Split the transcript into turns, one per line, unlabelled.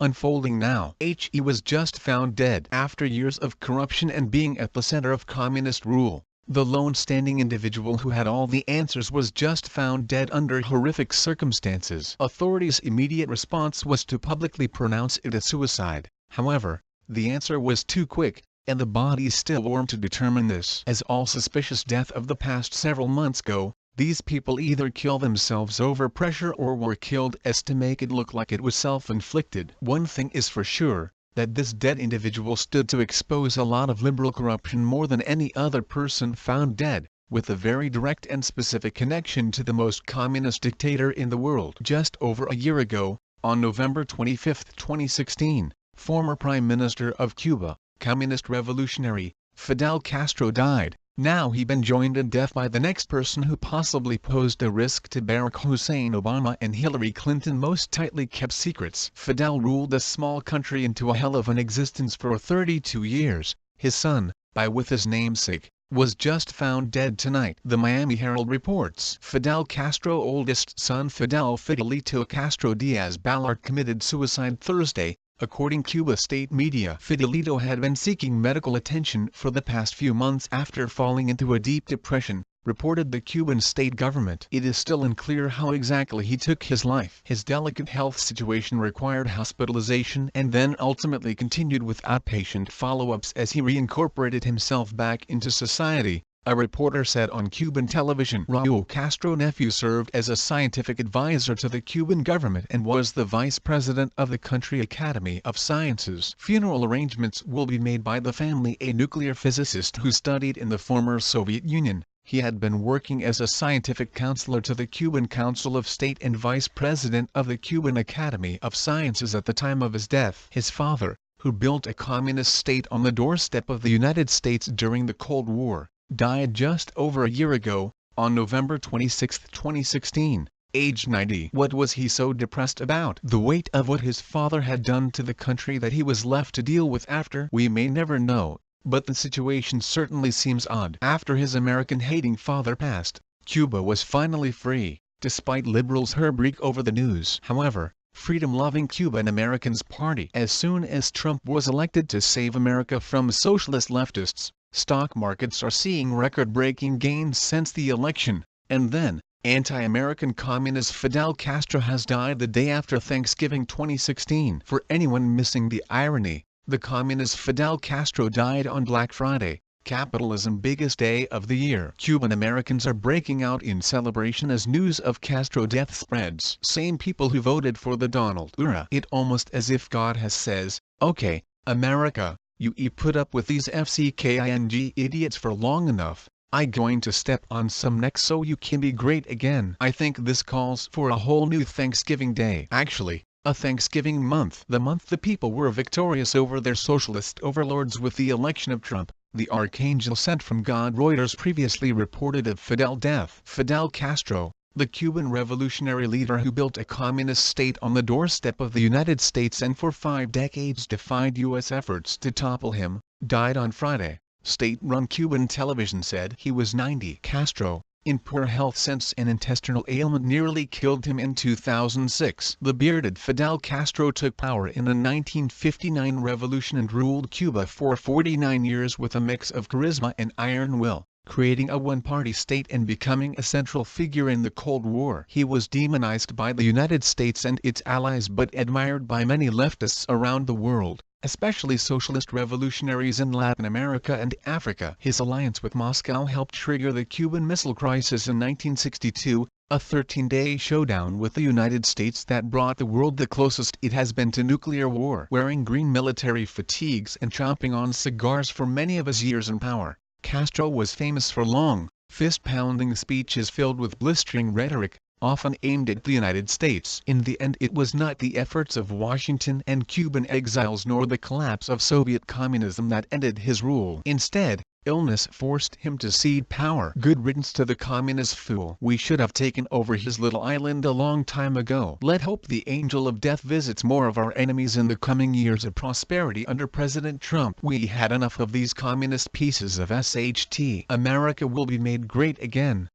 unfolding now. He was just found dead after years of corruption and being at the center of communist rule. The lone-standing individual who had all the answers was just found dead under horrific circumstances. Authorities' immediate response was to publicly pronounce it a suicide. However, the answer was too quick, and the body's still warm to determine this. As all suspicious deaths of the past several months go, these people either kill themselves over pressure or were killed as to make it look like it was self-inflicted. One thing is for sure, that this dead individual stood to expose a lot of liberal corruption more than any other person found dead, with a very direct and specific connection to the most communist dictator in the world. Just over a year ago, on November 25, 2016, former Prime Minister of Cuba, communist revolutionary, Fidel Castro died. Now he's been joined in death by the next person who possibly posed a risk to Barack Hussein Obama and Hillary Clinton. Most tightly kept secrets. Fidel ruled a small country into a hell of an existence for 32 years. His son, with his namesake, was just found dead tonight. The Miami Herald reports Fidel Castro's oldest son Fidelito Castro Diaz Balart committed suicide Thursday, according to Cuba state media. Fidelito had been seeking medical attention for the past few months after falling into a deep depression, reported the Cuban state government. It is still unclear how exactly he took his life. His delicate health situation required hospitalization and then ultimately continued with outpatient follow-ups as he reincorporated himself back into society, a reporter said on Cuban television. Raul Castro's nephew served as a scientific advisor to the Cuban government and was the vice president of the country Academy of Sciences. Funeral arrangements will be made by the family. A nuclear physicist who studied in the former Soviet Union, he had been working as a scientific counselor to the Cuban Council of State and vice president of the Cuban Academy of Sciences at the time of his death. His father, who built a communist state on the doorstep of the United States during the Cold War, died just over a year ago, on November 26, 2016, aged 90. What was he so depressed about? The weight of what his father had done to the country that he was left to deal with after? We may never know, but the situation certainly seems odd. After his American-hating father passed, Cuba was finally free, despite liberals' heartbreak over the news. However, freedom-loving Cuban Americans party. As soon as Trump was elected to save America from socialist leftists, stock markets are seeing record-breaking gains since the election, and then, anti-American communist Fidel Castro has died the day after Thanksgiving 2016. For anyone missing the irony, the communist Fidel Castro died on Black Friday, capitalism's biggest day of the year. Cuban Americans are breaking out in celebration as news of Castro's death spreads. Same people who voted for the Donald era. It almost as if God has says, "Okay, America, you put up with these FCKING idiots for long enough, I going to step on some necks so you can be great again." I think this calls for a whole new Thanksgiving Day. Actually, a Thanksgiving month. The month the people were victorious over their socialist overlords with the election of Trump, the archangel sent from God. Reuters previously reported of Fidel's death. Fidel Castro, the Cuban revolutionary leader who built a communist state on the doorstep of the United States and for 5 decades defied U.S. efforts to topple him, died on Friday, state-run Cuban television said. He was 90. Castro, in poor health since an intestinal ailment nearly killed him in 2006. The bearded Fidel Castro took power in the 1959 revolution and ruled Cuba for 49 years with a mix of charisma and iron will, creating a one-party state and becoming a central figure in the Cold War. He was demonized by the United States and its allies but admired by many leftists around the world, especially socialist revolutionaries in Latin America and Africa. His alliance with Moscow helped trigger the Cuban Missile Crisis in 1962, a 13-day showdown with the United States that brought the world the closest it has been to nuclear war. Wearing green military fatigues and chomping on cigars for many of his years in power, Castro was famous for long, fist-pounding speeches filled with blistering rhetoric, often aimed at the United States. In the end, it was not the efforts of Washington and Cuban exiles nor the collapse of Soviet communism that ended his rule. Instead, illness forced him to cede power. Good riddance to the communist fool. We should have taken over his little island a long time ago. Let hope the angel of death visits more of our enemies in the coming years of prosperity under President Trump. We had enough of these communist pieces of SHT. America will be made great again.